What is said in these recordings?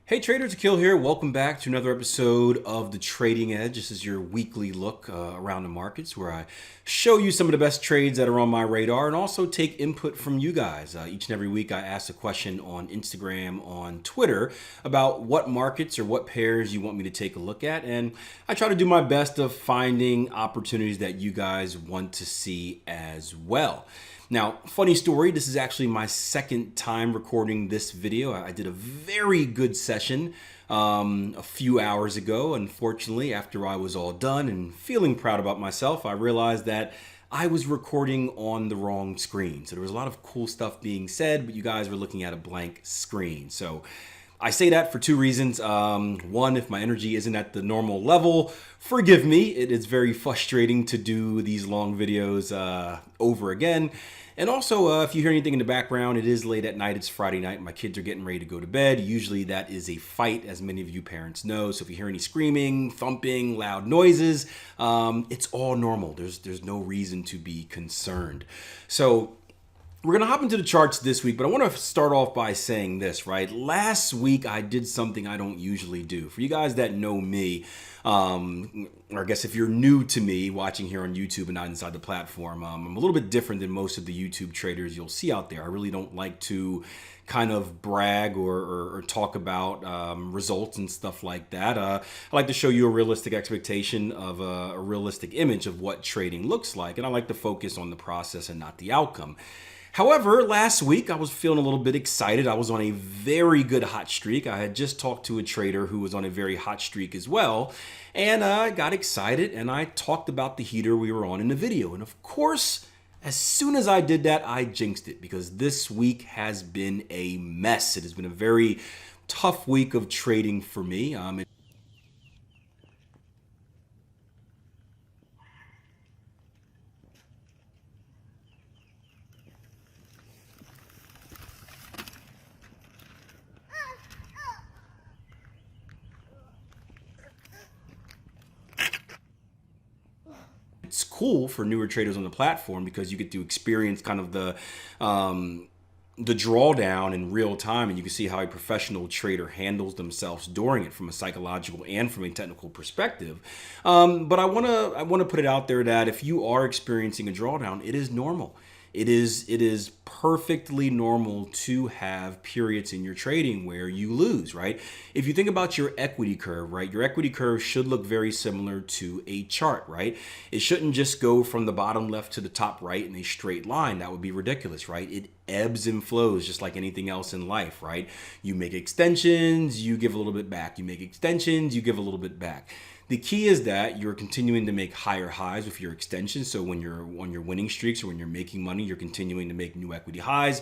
Hey traders, Akil here. Welcome back to another episode of The Trading Edge. This is your weekly look around the markets where I show you some of the best trades that are on my radar and also take input from you guys. Each and every week I ask a question on Instagram, on Twitter about what markets or what pairs you want me to take a look at. And I try to do my best of finding opportunities that you guys want to see as well. Now, funny story, this is actually my second time recording this video. I did a very good session a few hours ago. Unfortunately, after I was all done and feeling proud about myself, I realized that I was recording on the wrong screen. So there was a lot of cool stuff being said, but you guys were looking at a blank screen. So I say that for two reasons. One, if my energy isn't at the normal level, forgive me. It is very frustrating to do these long videos over again. And also, if you hear anything in the background, it is late at night. It's Friday night. My kids are getting ready to go to bed. Usually that is a fight, as many of you parents know. So if you hear any screaming, thumping, loud noises, it's all normal. There's no reason to be concerned. So we're going to hop into the charts this week, but I want to start off by saying this, right? Last week, I did something I don't usually do. For you guys that know me, or I guess if you're new to me watching here on YouTube and not inside the platform, I'm a little bit different than most of the YouTube traders you'll see out there. I really don't like to kind of brag or talk about results and stuff like that. I like to show you a realistic expectation of a realistic image of what trading looks like, and I like to focus on the process and not the outcome. However, last week I was feeling a little bit excited. I was on a very good hot streak. I had just talked to a trader who was on a very hot streak as well. And I got excited and I talked about the heater we were on in the video. And of course, as soon as I did that, I jinxed it because this week has been a mess. It has been a very tough week of trading for me. It's cool for newer traders on the platform because you get to experience kind of the drawdown in real time, and you can see how a professional trader handles themselves during it from a psychological and from a technical perspective. But I want to put it out there that if you are experiencing a drawdown, it is normal. It is perfectly normal to have periods in your trading where you lose, right? If you think about your equity curve, right? Your equity curve should look very similar to a chart, right? It shouldn't just go from the bottom left to the top right in a straight line. That would be ridiculous, right? It ebbs and flows just like anything else in life, right? You make extensions, you give a little bit back. You make extensions, you give a little bit back. The key is that you're continuing to make higher highs with your extensions. So when you're on your winning streaks or when you're making money, you're continuing to make new equity highs.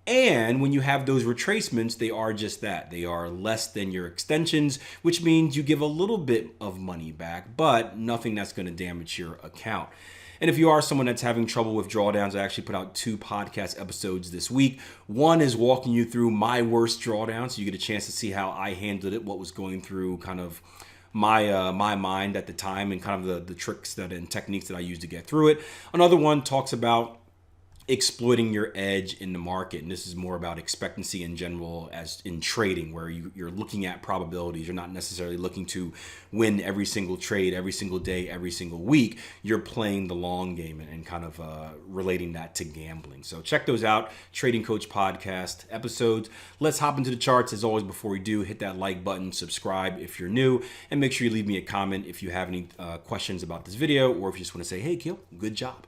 And when you have those retracements, they are just that. They are less than your extensions, which means you give a little bit of money back, but nothing that's going to damage your account. And if you are someone that's having trouble with drawdowns, I actually put out 2 podcast episodes this week. One is walking you through my worst drawdown, so you get a chance to see how I handled it, what was going through kind of my mind at the time, and kind of the tricks and techniques that I used to get through it. Another one talks about exploiting your edge in the market, and this is more about expectancy in general as in trading, where you're looking at probabilities. You're not necessarily looking to win every single trade every single day every single week. You're playing the long game and kind of relating that to gambling. So check those out, Trading Coach podcast episodes. Let's hop into the charts. As always, before we do, hit that like button, subscribe if you're new, and make sure you leave me a comment if you have any questions about this video, or if you just want to say, hey Keel, good job.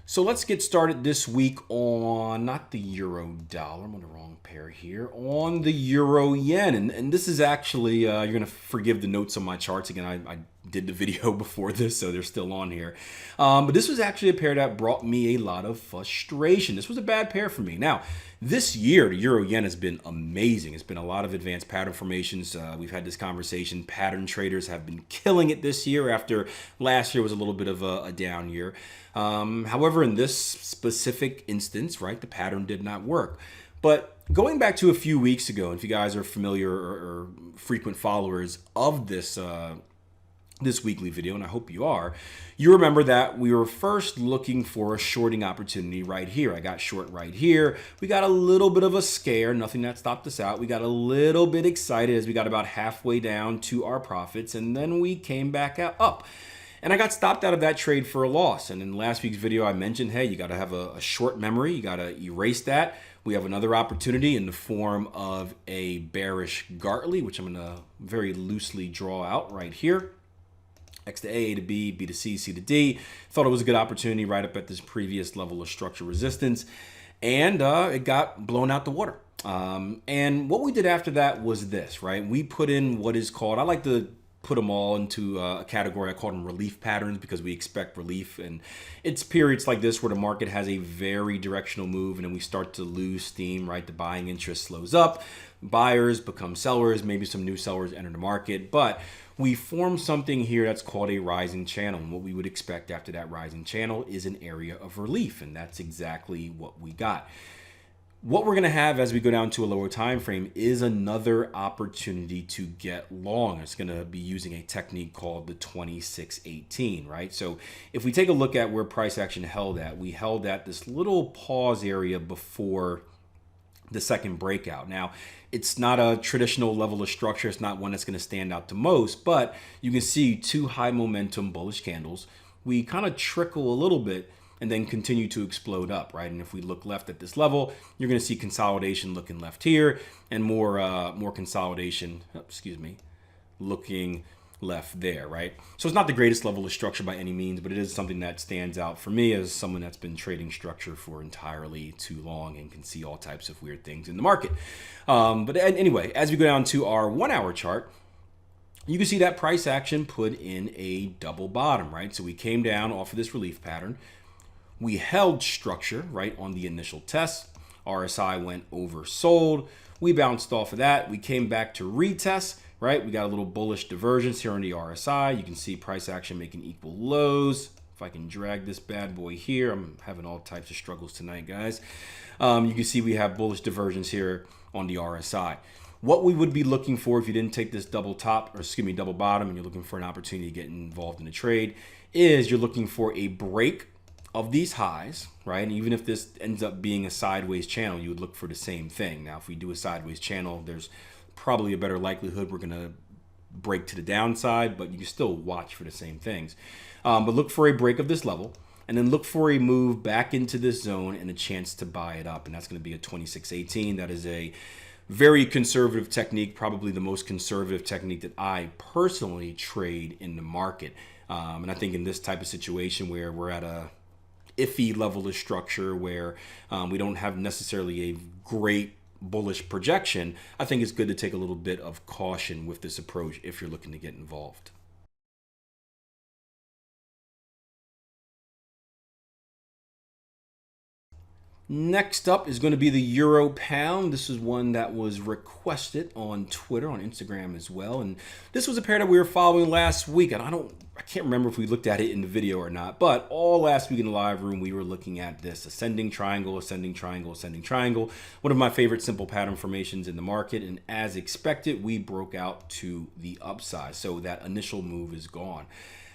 So let's get started this week on, not the euro dollar, I'm on the wrong pair here, on the euro yen. And this is actually, you're going to forgive the notes on my charts. Again, I did the video before this, so they're still on here. But this was actually a pair that brought me a lot of frustration. This was a bad pair for me. Now, this year, the euro yen has been amazing. It's been a lot of advanced pattern formations. We've had this conversation. Pattern traders have been killing it this year after last year was a little bit of a down year. However, in this specific instance, right, the pattern did not work. But going back to a few weeks ago, and if you guys are familiar or frequent followers of this this weekly video, and I hope you are, you remember that we were first looking for a shorting opportunity right here. I got short right here. We got a little bit of a scare, nothing that stopped us out. We got a little bit excited as we got about halfway down to our profits, and then we came back up. And I got stopped out of that trade for a loss. And in last week's video, I mentioned, hey, you got to have a short memory. You got to erase that. We have another opportunity in the form of a bearish Gartley, which I'm going to very loosely draw out right here. X to A to B, B to C, C to D. Thought it was a good opportunity right up at this previous level of structure resistance. And it got blown out the water. And what we did after that was this, right? We put in what is called, I like to put them all into a category. I call them relief patterns because we expect relief. And it's periods like this where the market has a very directional move and then we start to lose steam, right? The buying interest slows up. Buyers become sellers. Maybe some new sellers enter the market. But we form something here that's called a rising channel. And what we would expect after that rising channel is an area of relief. And that's exactly what we got. What we're going to have as we go down to a lower time frame is another opportunity to get long. It's going to be using a technique called the 2618, right? So if we take a look at where price action held at, we held at this little pause area before the second breakout. Now, it's not a traditional level of structure. It's not one that's going to stand out to most, but you can see two high momentum bullish candles. We kind of trickle a little bit and then continue to explode up, right? And if we look left at this level, you're going to see consolidation looking left here and more consolidation, looking left there, right? So it's not the greatest level of structure by any means, but it is something that stands out for me as someone that's been trading structure for entirely too long and can see all types of weird things in the market. But anyway, as we go down to our 1 hour chart, you can see that price action put in a double bottom, right? So we came down off of this relief pattern. We held structure, right, on the initial test. RSI went oversold. We bounced off of that. We came back to retest, right? We got a little bullish divergence here on the RSI. You can see price action making equal lows. If I can drag this bad boy here, I'm having all types of struggles tonight, guys. You can see we have bullish divergence here on the RSI. What we would be looking for if you didn't take this double bottom, and you're looking for an opportunity to get involved in a trade, is you're looking for a break of these highs, right? And even if this ends up being a sideways channel, you would look for the same thing. Now, if we do a sideways channel, there's probably a better likelihood we're going to break to the downside, but you can still watch for the same things. But look for a break of this level, and then look for a move back into this zone and a chance to buy it up. And that's going to be a 2618. That is a very conservative technique, probably the most conservative technique that I personally trade in the market. And I think in this type of situation where we're at a iffy level of structure where we don't have necessarily a great bullish projection, I think it's good to take a little bit of caution with this approach if you're looking to get involved. Next up is going to be the Euro Pound. This is one that was requested on Twitter, on Instagram as well. And this was a pair that we were following last week. And I can't remember if we looked at it in the video or not, but all last week in the live room, we were looking at this ascending triangle, ascending triangle, ascending triangle. One of my favorite simple pattern formations in the market. And as expected, we broke out to the upside. So that initial move is gone.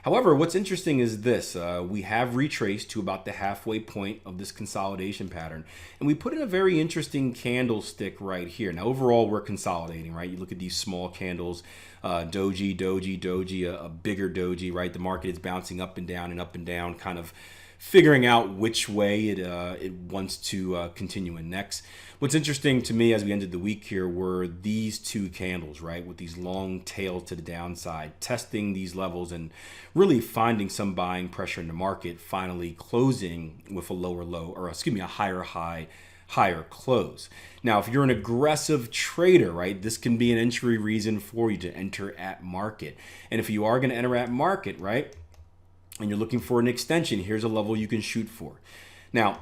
However, what's interesting is this. We have retraced to about the halfway point of this consolidation pattern. And we put in a very interesting candlestick right here. Now, overall, we're consolidating, right? You look at these small candles, doji, doji, doji, a bigger doji, right? The market is bouncing up and down, kind of figuring out which way it wants to continue in next. What's interesting to me as we ended the week here were these two candles, right, with these long tails to the downside, testing these levels and really finding some buying pressure in the market, finally closing with a lower low, or a higher high, higher close. Now, if you're an aggressive trader, right, this can be an entry reason for you to enter at market. And if you are going to enter at market, right, and you're looking for an extension, here's a level you can shoot for. Now,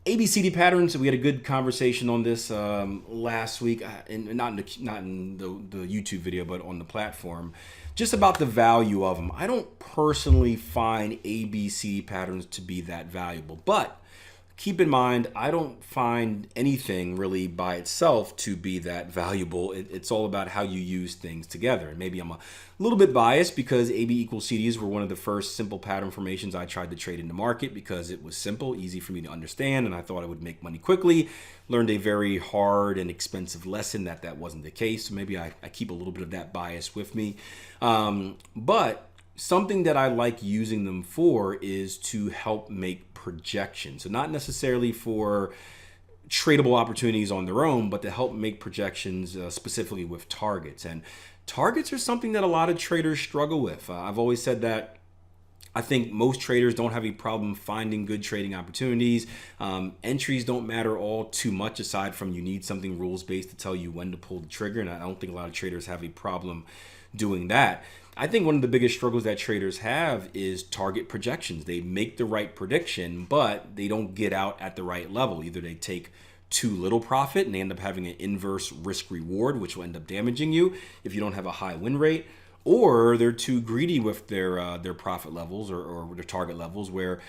ABCD patterns, we had a good conversation on this last week, and not in the YouTube video, but on the platform, just about the value of them. I don't personally find ABCD patterns to be that valuable, but keep in mind, I don't find anything really by itself to be that valuable. It's all about how you use things together. And maybe I'm a little bit biased because AB equals CDs were one of the first simple pattern formations I tried to trade in the market because it was simple, easy for me to understand, and I thought I would make money quickly. Learned a very hard and expensive lesson that wasn't the case. So maybe I keep a little bit of that bias with me. But something that I like using them for is to help make projections. So not necessarily for tradable opportunities on their own, but to help make projections specifically with targets. And targets are something that a lot of traders struggle with. I've always said that I think most traders don't have a problem finding good trading opportunities. Entries don't matter all too much, aside from you need something rules-based to tell you when to pull the trigger. And I don't think a lot of traders have a problem doing that. I think one of the biggest struggles that traders have is target projections. They make the right prediction, but they don't get out at the right level. Either they take too little profit and they end up having an inverse risk reward, which will end up damaging you if you don't have a high win rate, or they're too greedy with their profit levels or their target levels, where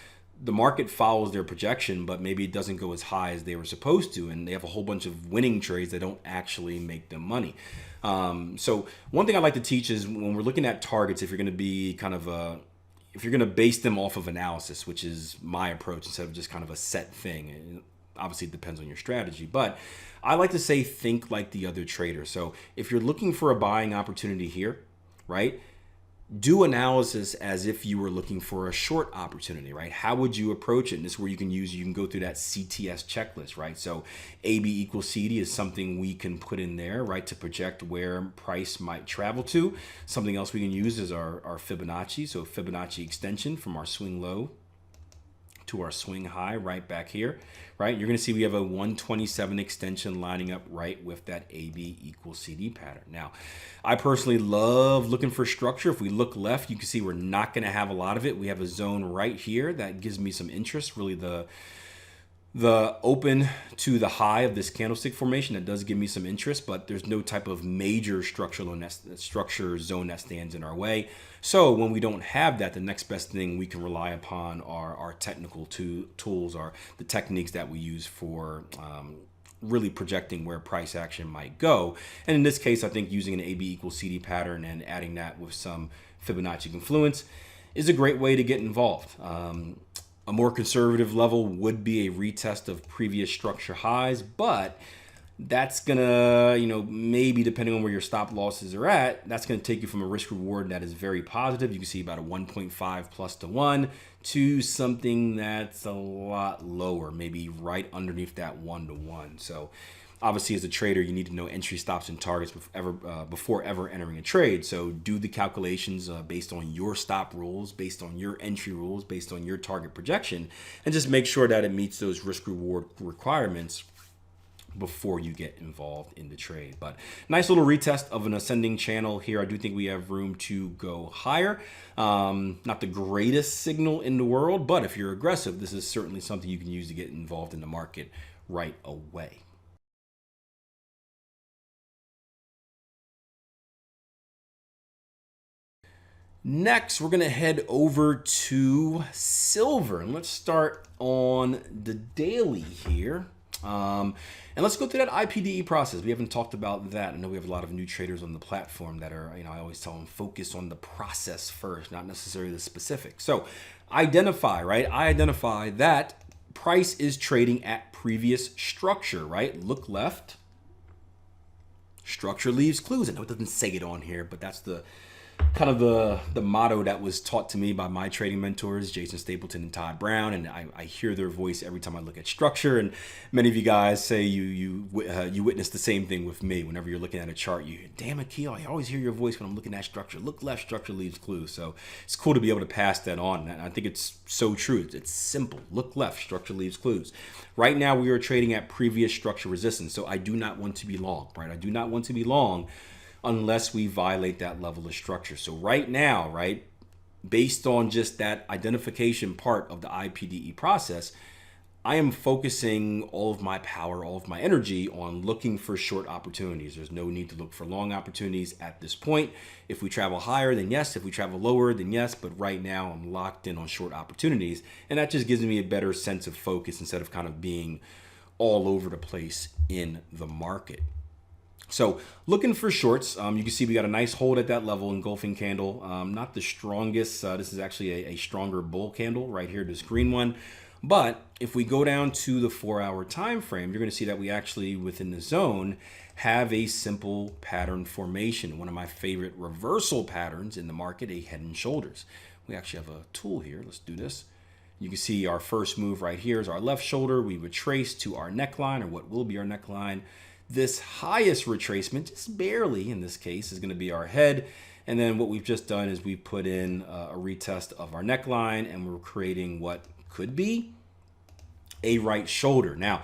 the market follows their projection, but maybe it doesn't go as high as they were supposed to, and they have a whole bunch of winning trades that don't actually make them money. So one thing I like to teach is when we're looking at targets, if you're going to be if you're going to base them off of analysis, which is my approach instead of just kind of a set thing. And obviously it depends on your strategy, but I like to say, think like the other trader. So if you're looking for a buying opportunity here, right? Do analysis as if you were looking for a short opportunity, right? How would you approach it? And this is where you can go through that CTS checklist, right? So AB equals CD is something we can put in there, right, to project where price might travel to. Something else we can use is our Fibonacci. So Fibonacci extension from our swing low to our swing high right back here, right? You're going to see we have a 127 extension lining up right with that AB equals CD pattern. Now, I personally love looking for structure. If we look left, you can see we're not going to have a lot of it. We have a zone right here that gives me some interest, really the open to the high of this candlestick formation. That does give me some interest, but there's no type of major structure zone that stands in our way. So when we don't have that, the next best thing we can rely upon are our technical tools, are the techniques that we use for really projecting where price action might go. And in this case, I think using an AB equals CD pattern and adding that with some Fibonacci confluence is a great way to get involved. A more conservative level would be a retest of previous structure highs, but that's gonna, maybe depending on where your stop losses are at, that's gonna take you from a risk reward that is very positive. You can see about a 1.5 plus to 1 to something that's a lot lower, maybe right underneath that 1 to 1. So obviously as a trader, you need to know entry, stops, and targets before ever entering a trade. So do the calculations based on your stop rules, based on your entry rules, based on your target projection, and just make sure that it meets those risk reward requirements before you get involved in the trade. But nice little retest of an ascending channel here. I do think we have room to go higher. Not the greatest signal in the world, but if you're aggressive, this is certainly something you can use to get involved in the market right away. Next, we're going to head over to silver, and let's start on the daily here. And let's go through that IPDE process. We haven't talked about that. I know we have a lot of new traders on the platform that are, I always tell them focus on the process first, not necessarily the specifics. So identify, right? I identify that price is trading at previous structure, right? Look left. Structure leaves clues. I know it doesn't say it on here, but that's the kind of the motto that was taught to me by my trading mentors, Jason Stapleton and Todd Brown, and I hear their voice every time I look at structure. And many of you guys say you witness the same thing with me. Whenever you're looking at a chart, you damn it, Keel, I always hear your voice when I'm looking at structure. Look left, structure leaves clues. So it's cool to be able to pass that on. And I think it's so true. It's simple. Look left, structure leaves clues. Right now we are trading at previous structure resistance. So I do not want to be long, right? I do not want to be long unless we violate that level of structure. So right now, right, based on just that identification part of the IPDE process, I am focusing all of my power, all of my energy on looking for short opportunities. There's no need to look for long opportunities at this point. If we travel higher, then yes. If we travel lower, then yes. But right now I'm locked in on short opportunities. And that just gives me a better sense of focus instead of kind of being all over the place in the market. So looking for shorts, you can see we got a nice hold at that level, engulfing candle. Not the strongest. This is actually a stronger bull candle right here, this green one. But if we go down to the 4-hour time frame, you're going to see that we actually, within the zone, have a simple pattern formation. One of my favorite reversal patterns in the market, a head and shoulders. We actually have a tool here. Let's do this. You can see our first move right here is our left shoulder. We retrace to our neckline, or what will be our neckline. This highest retracement, just barely in this case, is going to be our head. And then what we've just done is we put in a retest of our neckline, and we're creating what could be a right shoulder. Now,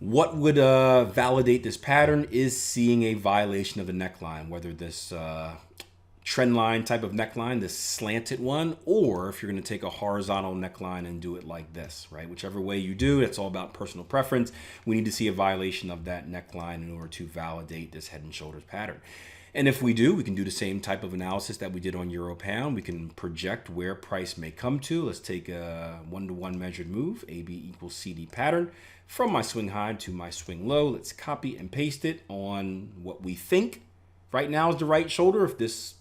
what would validate this pattern is seeing a violation of the neckline, whether this trend line type of neckline, this slanted one, or if you're going to take a horizontal neckline and do it like this, right? Whichever way you do, it's all about personal preference. We need to see a violation of that neckline in order to validate this head and shoulders pattern. And if we do, we can do the same type of analysis that we did on Euro Pound. We can project where price may come to. Let's take a 1-to-1 measured move, AB equals CD pattern, from my swing high to my swing low. Let's copy and paste it on what we think right now is the right shoulder. If this,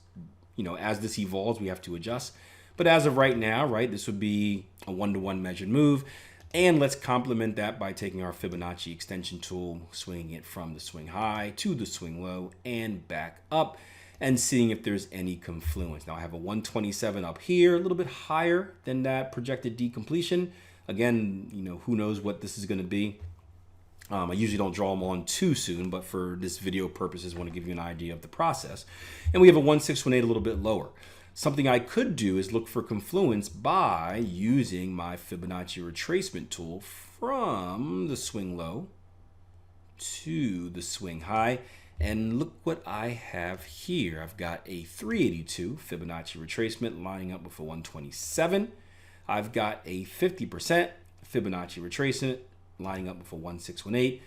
as this evolves, we have to adjust. But as of right now, right, this would be a 1-to-1 measured move. And let's complement that by taking our Fibonacci Extension tool, swinging it from the swing high to the swing low and back up, and seeing if there's any confluence. Now I have a 127 up here, a little bit higher than that projected decompletion. Again, who knows what this is going to be. I usually don't draw them on too soon, but for this video purposes, I want to give you an idea of the process. And we have a 1618 a little bit lower. Something I could do is look for confluence by using my Fibonacci retracement tool from the swing low to the swing high. And look what I have here. I've got a 382 Fibonacci retracement lining up with a 127. I've got a 50% Fibonacci retracement lining up with a 1618.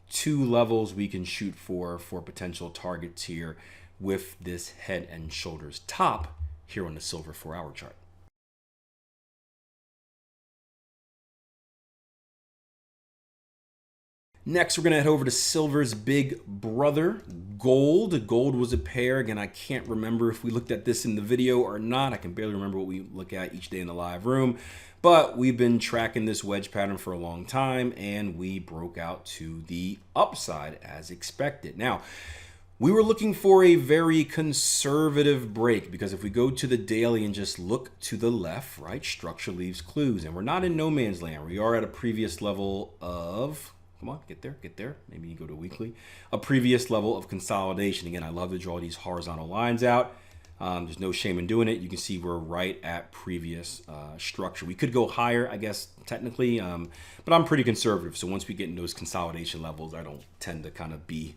Two levels we can shoot for potential targets here with this head and shoulders top here on the silver 4-hour chart. Next, we're going to head over to silver's big brother, gold. Gold was a pair. Again, I can't remember if we looked at this in the video or not. I can barely remember what we look at each day in the live room. But we've been tracking this wedge pattern for a long time, and we broke out to the upside as expected. Now, we were looking for a very conservative break, because if we go to the daily and just look to the left, right, structure leaves clues, and we're not in no man's land. We are at a previous level of, come on, get there. Maybe you go to weekly. A previous level of consolidation. Again, I love to draw these horizontal lines out. There's no shame in doing it. You can see we're right at previous structure. We could go higher, I guess, technically, but I'm pretty conservative. So once we get in those consolidation levels, I don't tend to kind of be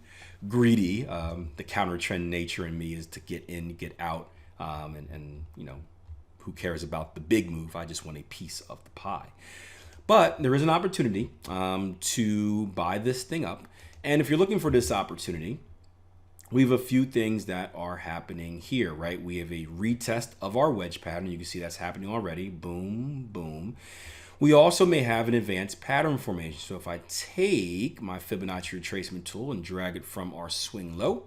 greedy. The counter trend nature in me is to get in, get out, and who cares about the big move? I just want a piece of the pie. But there is an opportunity to buy this thing up. And if you're looking for this opportunity, we have a few things that are happening here, right? We have a retest of our wedge pattern. You can see that's happening already. Boom, boom. We also may have an advanced pattern formation. So if I take my Fibonacci retracement tool and drag it from our swing low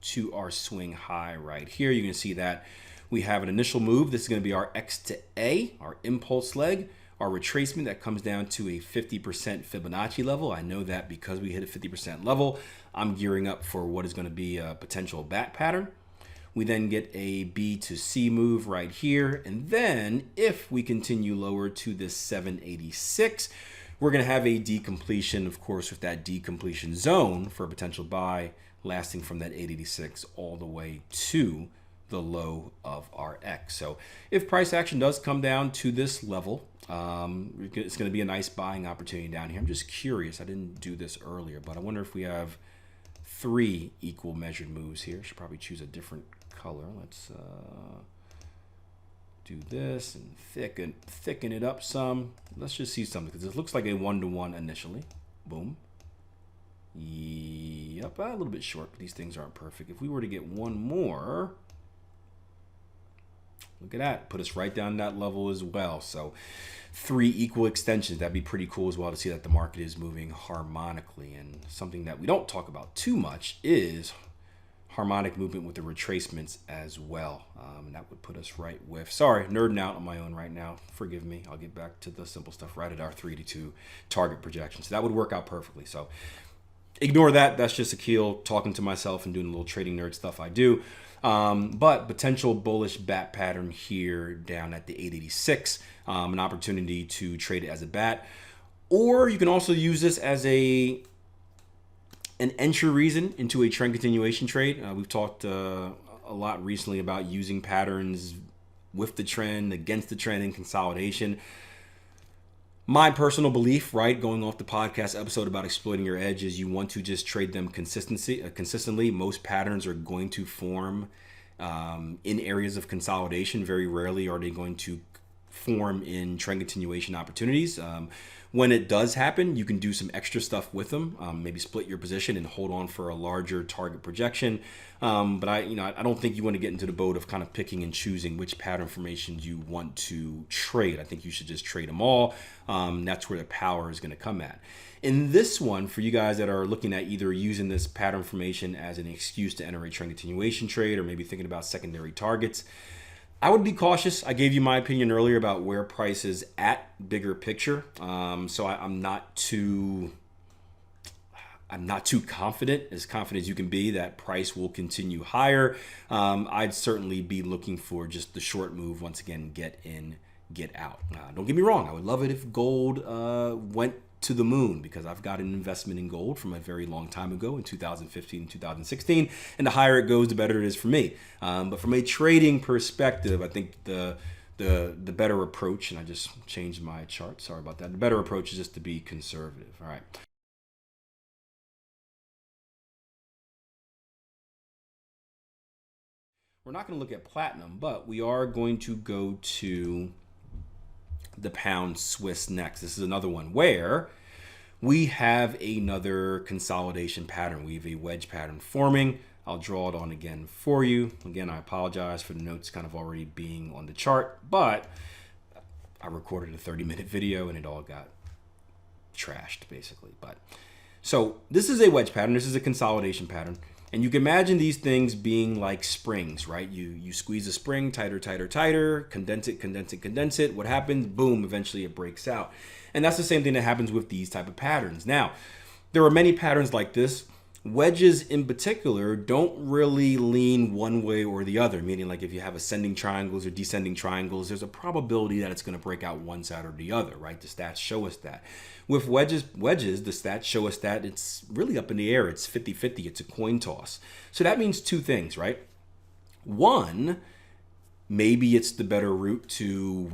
to our swing high right here, you can see that we have an initial move. This is going to be our X to A, our impulse leg. Our retracement that comes down to a 50% Fibonacci level. I know that because we hit a 50% level, I'm gearing up for what is going to be a potential bat pattern. We then get a B to C move right here. And then if we continue lower to this 786, we're going to have a decompletion, of course, with that decompletion zone for a potential buy lasting from that 886 all the way to the low of our X. So if price action does come down to this level, it's going to be a nice buying opportunity down here. I'm just curious. I didn't do this earlier, but I wonder if we have 3 equal measured moves here. Should probably choose a different color. Let's do this and thicken it up some. Let's just see something, because it looks like a 1-to-1 initially. Boom. Yep, a little bit short, but these things aren't perfect. If we were to get one more, look at that, put us right down that level as well. So 3 equal extensions, that'd be pretty cool as well to see that the market is moving harmonically. And something that we don't talk about too much is harmonic movement with the retracements as well. And that would put us right with, sorry, nerding out on my own right now. Forgive me. I'll get back to the simple stuff right at our 3-to-2 target projection. So that would work out perfectly. So ignore that. That's just Akil talking to myself and doing a little trading nerd stuff I do. But potential bullish bat pattern here down at the 886, an opportunity to trade it as a bat. Or you can also use this as an entry reason into a trend continuation trade. We've talked a lot recently about using patterns with the trend, against the trend, in consolidation. My personal belief, right, going off the podcast episode about exploiting your edge, is you want to just trade them consistently. Most patterns are going to form in areas of consolidation. Very rarely are they going to form in trend continuation opportunities. When it does happen, you can do some extra stuff with them. Maybe split your position and hold on for a larger target projection. But I don't think you want to get into the boat of kind of picking and choosing which pattern formations you want to trade. I think you should just trade them all. That's where the power is going to come at. In this one, for you guys that are looking at either using this pattern formation as an excuse to enter a trend continuation trade, or maybe thinking about secondary targets, I would be cautious. I gave you my opinion earlier about where price is at bigger picture. So I'm not too confident as you can be that price will continue higher. I'd certainly be looking for just the short move once again, get in, get out. Don't get me wrong. I would love it if gold went to the moon, because I've got an investment in gold from a very long time ago in 2015, 2016, and the higher it goes, the better it is for me. But from a trading perspective, I think the better approach, and I just changed my chart, sorry about that. The better approach is just to be conservative. All right. We're not going to look at platinum, but we are going to go to the pound Swiss next. This is another one where we have another consolidation pattern. We have a wedge pattern forming. I'll draw it on again for you. Again, I apologize for the notes kind of already being on the chart, but I recorded a 30-minute video and it all got trashed basically. But so this is a wedge pattern. This is a consolidation pattern. And you can imagine these things being like springs, right? You squeeze a spring tighter, tighter, tighter, condense it, condense it, condense it. What happens? Boom, eventually it breaks out. And that's the same thing that happens with these type of patterns. Now, there are many patterns like this. Wedges in particular don't really lean one way or the other, meaning like if you have ascending triangles or descending triangles, there's a probability that it's going to break out one side or the other, right? The stats show us that. With wedges, the stats show us that it's really up in the air. It's 50-50. It's a coin toss. So that means two things, right? One, maybe it's the better route to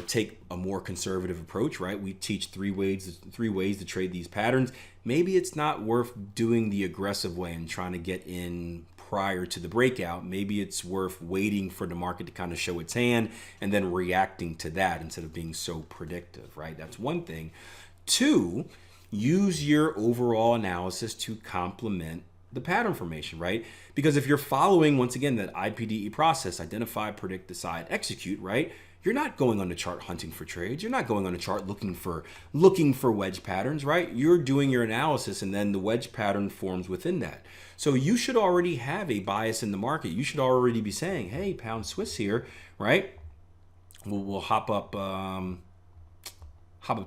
take a more conservative approach, right? We teach three ways to trade these patterns. Maybe it's not worth doing the aggressive way and trying to get in prior to the breakout. Maybe it's worth waiting for the market to kind of show its hand and then reacting to that instead of being so predictive, right? That's one thing. Two, use your overall analysis to complement the pattern formation, right? Because if you're following, once again, that IPDE process, identify, predict, decide, execute, right? You're not going on the chart hunting for trades. You're not going on the chart looking for wedge patterns, right? You're doing your analysis and then the wedge pattern forms within that. So you should already have a bias in the market. You should already be saying, hey, pound Swiss here, right? We'll hop up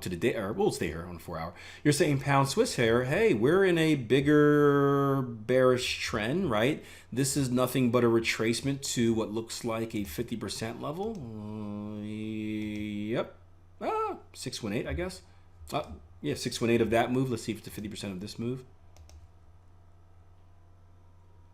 to the day, or we'll stay here on 4 hour. You're saying pound Swiss here, hey, we're in a bigger bearish trend, right? This is nothing but a retracement to what looks like a 50% level. Yep. 618, I guess. Yeah, 618 of that move. Let's see if it's the 50% of this move.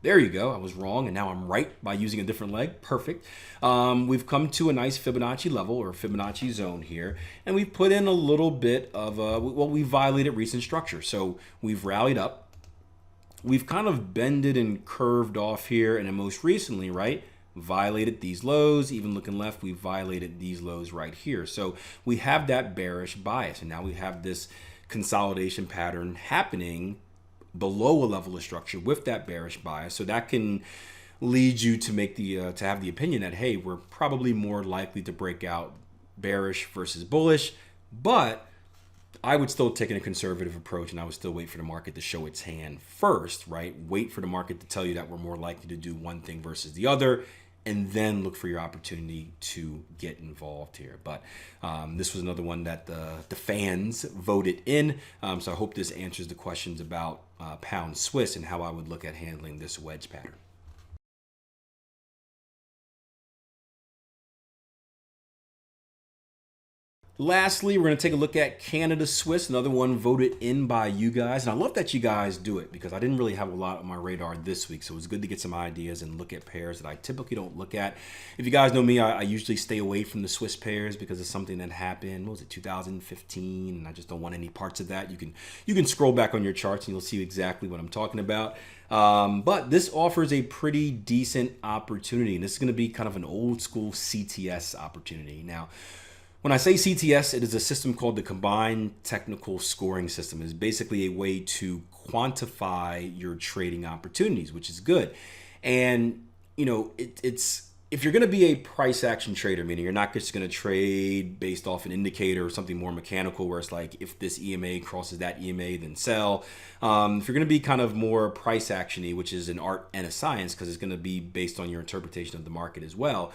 There you go. I was wrong, and now I'm right by using a different leg. Perfect. We've come to a nice Fibonacci level or Fibonacci zone here, and we've put in a little bit of we violated recent structure. So we've rallied up. We've kind of bended and curved off here, and then most recently, right, violated these lows. Even looking left, we violated these lows right here. So we have that bearish bias, and now we have this consolidation pattern happening below a level of structure with that bearish bias. So that can lead you to make the to have the opinion that, hey, we're probably more likely to break out bearish versus bullish, but I would still take a conservative approach, and I would still wait for the market to show its hand first, right? Wait for the market to tell you that we're more likely to do one thing versus the other, and then look for your opportunity to get involved here. But this was another one that the fans voted in. So I hope this answers the questions about pound Swiss and how I would look at handling this wedge pattern. Lastly, we're going to take a look at Canada Swiss, another one voted in by you guys. And I love that you guys do it because I didn't really have a lot on my radar this week. So it was good to get some ideas and look at pairs that I typically don't look at. If you guys know me, I usually stay away from the Swiss pairs because it's something that happened, what was it, 2015? And I just don't want any parts of that. You can scroll back on your charts and you'll see exactly what I'm talking about. But this offers a pretty decent opportunity. And this is going to be kind of an old school CTS opportunity. Now, when I say CTS, it is a system called the Combined Technical Scoring System. It is basically a way to quantify your trading opportunities, which is good. And, you know, it's if you're going to be a price action trader, meaning you're not just going to trade based off an indicator or something more mechanical where it's like if this EMA crosses that EMA, then sell. If you're going to be kind of more price action-y, which is an art and a science because it's going to be based on your interpretation of the market as well,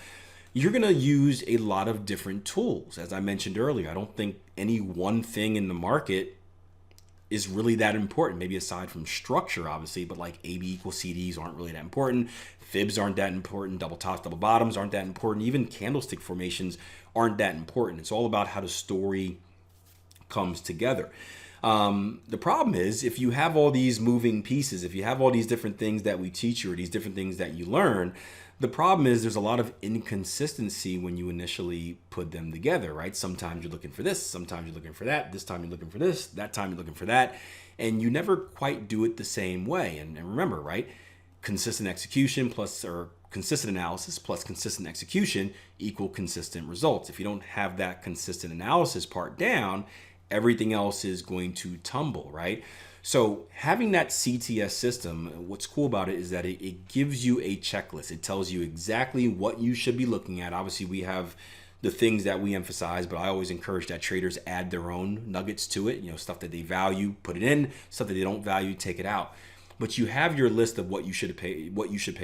you're going to use a lot of different tools. As I mentioned earlier, I don't think any one thing in the market is really that important, maybe aside from structure, obviously, but like AB equals CDs aren't really that important. Fibs aren't that important. Double tops, double bottoms aren't that important. Even candlestick formations aren't that important. It's all about how the story comes together. The problem is if you have all these moving pieces, if you have all these different things that we teach you or these different things that you learn, the problem is there's a lot of inconsistency when you initially put them together, right? Sometimes you're looking for this, sometimes you're looking for that, this time you're looking for this, that time you're looking for that, and you never quite do it the same way. And remember, right? Consistent execution plus, or consistent analysis plus consistent execution equal consistent results. If you don't have that consistent analysis part down, everything else is going to tumble, right? So having that CTS system, what's cool about it is that it gives you a checklist. It tells you exactly what you should be looking at. Obviously, we have the things that we emphasize, but I always encourage that traders add their own nuggets to it. You know, stuff that they value, put it in. Stuff that they don't value, take it out. But you have your list of what you should pay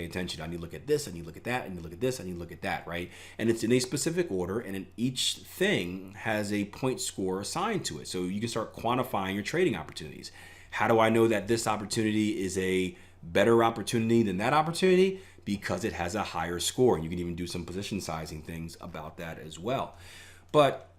attention to. I need to look at this, I need to look at that, I need to look at this, I need to look at that, right? And it's in a specific order, and in each thing has a point score assigned to it. So you can start quantifying your trading opportunities. How do I know that this opportunity is a better opportunity than that opportunity? Because it has a higher score. You can even do some position sizing things about that as well. But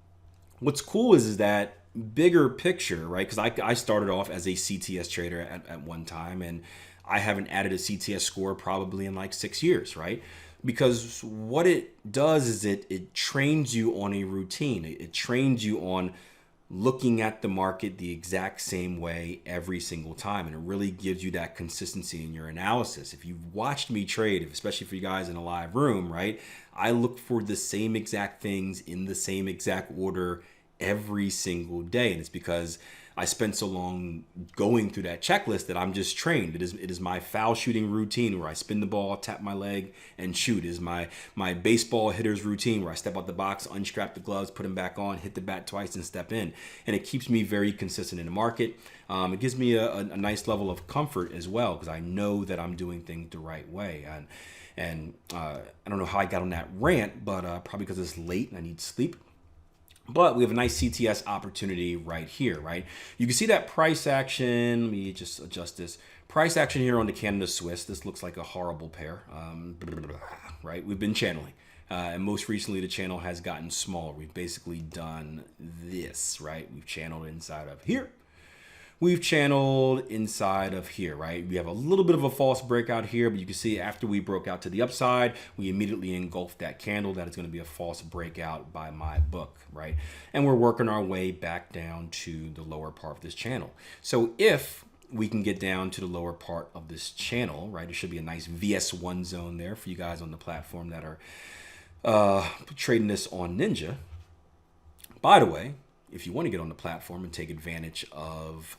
what's cool is that bigger picture, right? Because I started off as a CTS trader at one time, and I haven't added a CTS score probably in like 6 years, right? Because what it does is it trains you on a routine. It trains you on looking at the market the exact same way every single time, and it really gives you that consistency in your analysis. If you've watched me trade, especially for you guys in a live room, right, I look for the same exact things in the same exact order every single day, and it's because I spent so long going through that checklist that I'm just trained. It is my foul shooting routine where I spin the ball, tap my leg, and shoot. It is my baseball hitter's routine where I step out the box, unstrap the gloves, put them back on, hit the bat twice, and step in. And it keeps me very consistent in the market. It gives me a nice level of comfort as well because I know that I'm doing things the right way. And I don't know how I got on that rant, but probably because it's late and I need sleep. But we have a nice CTS opportunity right here, right? You can see that price action. Let me just adjust this. Price action here on the Canada Swiss. This looks like a horrible pair, right? We've been channeling. And most recently, the channel has gotten smaller. We've basically done this, right? We've channeled inside of here. We've channeled inside of here, right? We have a little bit of a false breakout here, but you can see after we broke out to the upside, we immediately engulfed that candle. That is going to be a false breakout by my book, right? And we're working our way back down to the lower part of this channel. So if we can get down to the lower part of this channel, right? There should be a nice VS1 zone there for you guys on the platform that are trading this on Ninja. By the way, if you want to get on the platform and take advantage of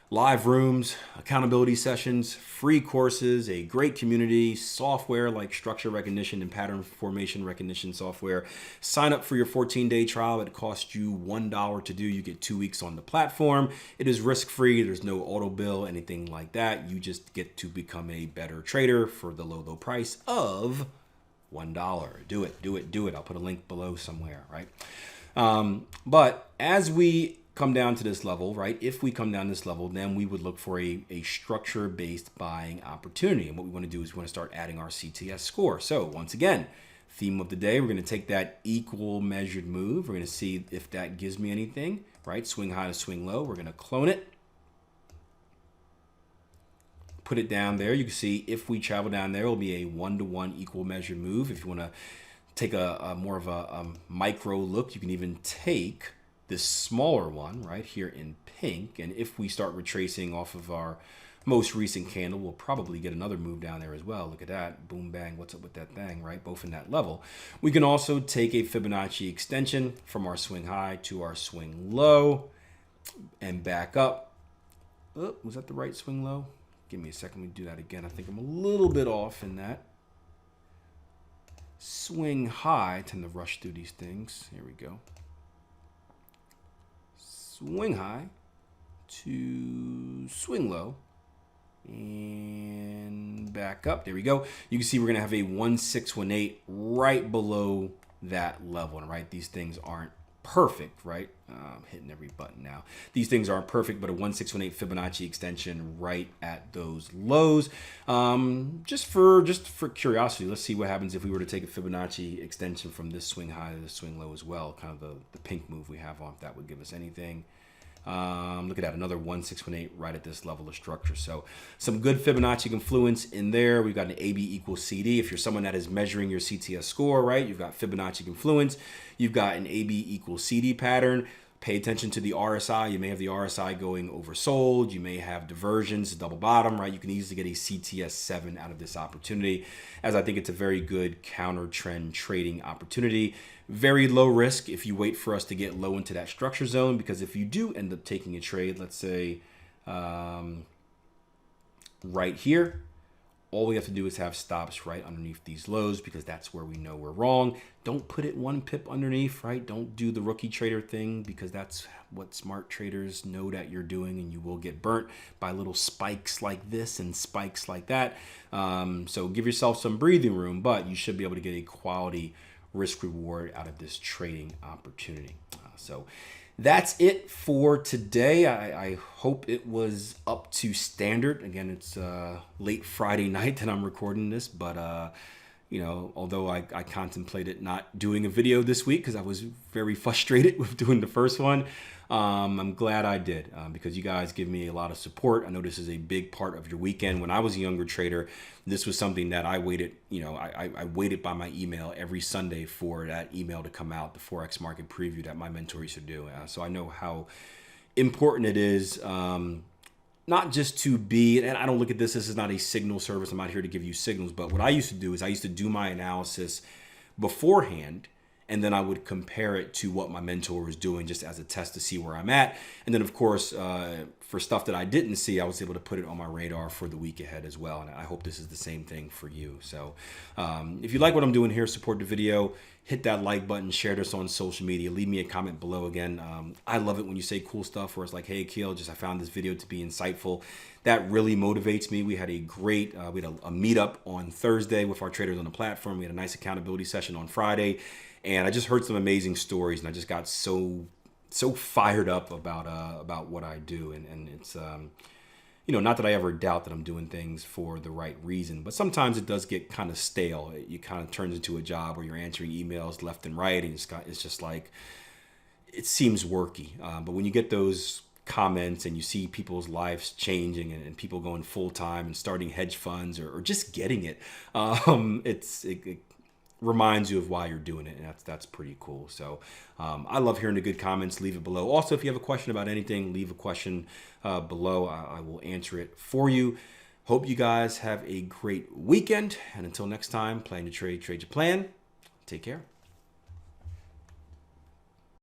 live rooms, accountability sessions, free courses, a great community, software like structure recognition and pattern formation recognition software, sign up for your 14-day trial. It costs you $1 to do. You get 2 weeks on the platform. It is risk-free. There's no auto bill, anything like that. You just get to become a better trader for the low price of $1. Do it, do it, do it. I'll put a link below somewhere, right? But as we come down to this level, right? If we come down this level, then we would look for a structure-based buying opportunity. And what we want to do is we want to start adding our CTS score. So once again, theme of the day, we're going to take that equal measured move. We're going to see if that gives me anything, right? Swing high to swing low. We're going to clone it. Put it down there. You can see if we travel down there, it'll be a 1-to-1 equal measured move. If you want to take a more of a micro look, you can even take this smaller one right here in pink, and if we start retracing off of our most recent candle, we'll probably get another move down there as well. Look at that, boom bang, what's up with that thing, right? Both in that level. We can also take a Fibonacci extension from our swing high to our swing low and back up. Oh, was that the right swing low? Give me a second, we do that again. I think I'm a little bit off in that. Swing high, I tend to rush through these things. Here we go. Swing high to swing low and back up. There we go. You can see we're going to have a 1618 right below that level. And right, these things aren't perfect, right? I'm hitting every button now. These things aren't perfect, but a 1618 Fibonacci extension right at those lows. Just for curiosity, let's see what happens if we were to take a Fibonacci extension from this swing high to the swing low as well. Kind of the pink move we have on, if that would give us anything. Look at that, another 1618 right at this level of structure. So some good Fibonacci confluence in there. We've got an AB equals CD. If you're someone that is measuring your CTS score, right, you've got Fibonacci confluence. You've got an AB equals CD pattern. Pay attention to the RSI. You may have the RSI going oversold. You may have diversions, double bottom, right? You can easily get a CTS 7 out of this opportunity, as I think it's a very good counter trend trading opportunity. Very low risk if you wait for us to get low into that structure zone, because if you do end up taking a trade, let's say right here, all we have to do is have stops right underneath these lows, because that's where we know we're wrong. Don't put it 1 pip underneath, right? Don't do the rookie trader thing, because that's what smart traders know that you're doing, and you will get burnt by little spikes like this and spikes like that. So give yourself some breathing room, but you should be able to get a quality risk reward out of this trading opportunity. So that's it for today. I hope it was up to standard. Again, it's late Friday night that I'm recording this, but you know, although I contemplated not doing a video this week because I was very frustrated with doing the first one, I'm glad I did, because you guys give me a lot of support. I know this is a big part of your weekend. When I was a younger trader, this was something that I waited, you know, I waited by my email every Sunday for that email to come out, the Forex market preview that my mentor used to do. So I know how important it is, not just to be, and I don't look at this is not a signal service. I'm not here to give you signals, but what I used to do is I used to do my analysis beforehand, and then I would compare it to what my mentor was doing just as a test to see where I'm at. And then, of course, for stuff that I didn't see, I was able to put it on my radar for the week ahead as well. And I hope this is the same thing for you. So if you like what I'm doing here, support the video, hit that like button, share this on social media, leave me a comment below. Again, I love it when you say cool stuff where it's like, hey, Keel, I found this video to be insightful. That really motivates me. We had a great, we had a meetup on Thursday with our traders on the platform. We had a nice accountability session on Friday. And I just heard some amazing stories, and I just got so fired up about what I do. And it's, you know, not that I ever doubt that I'm doing things for the right reason, but sometimes it does get kind of stale. It kind of turns into a job where you're answering emails left and right, and it's just like, it seems worky. But when you get those comments and you see people's lives changing and people going full time and starting hedge funds or just getting it, it reminds you of why you're doing it, and that's pretty cool. So I love hearing the good comments. Leave it below. Also, if you have a question about anything, leave a question below. I will answer it for you. Hope you guys have a great weekend, and until next time, plan to trade, trade your plan. Take care.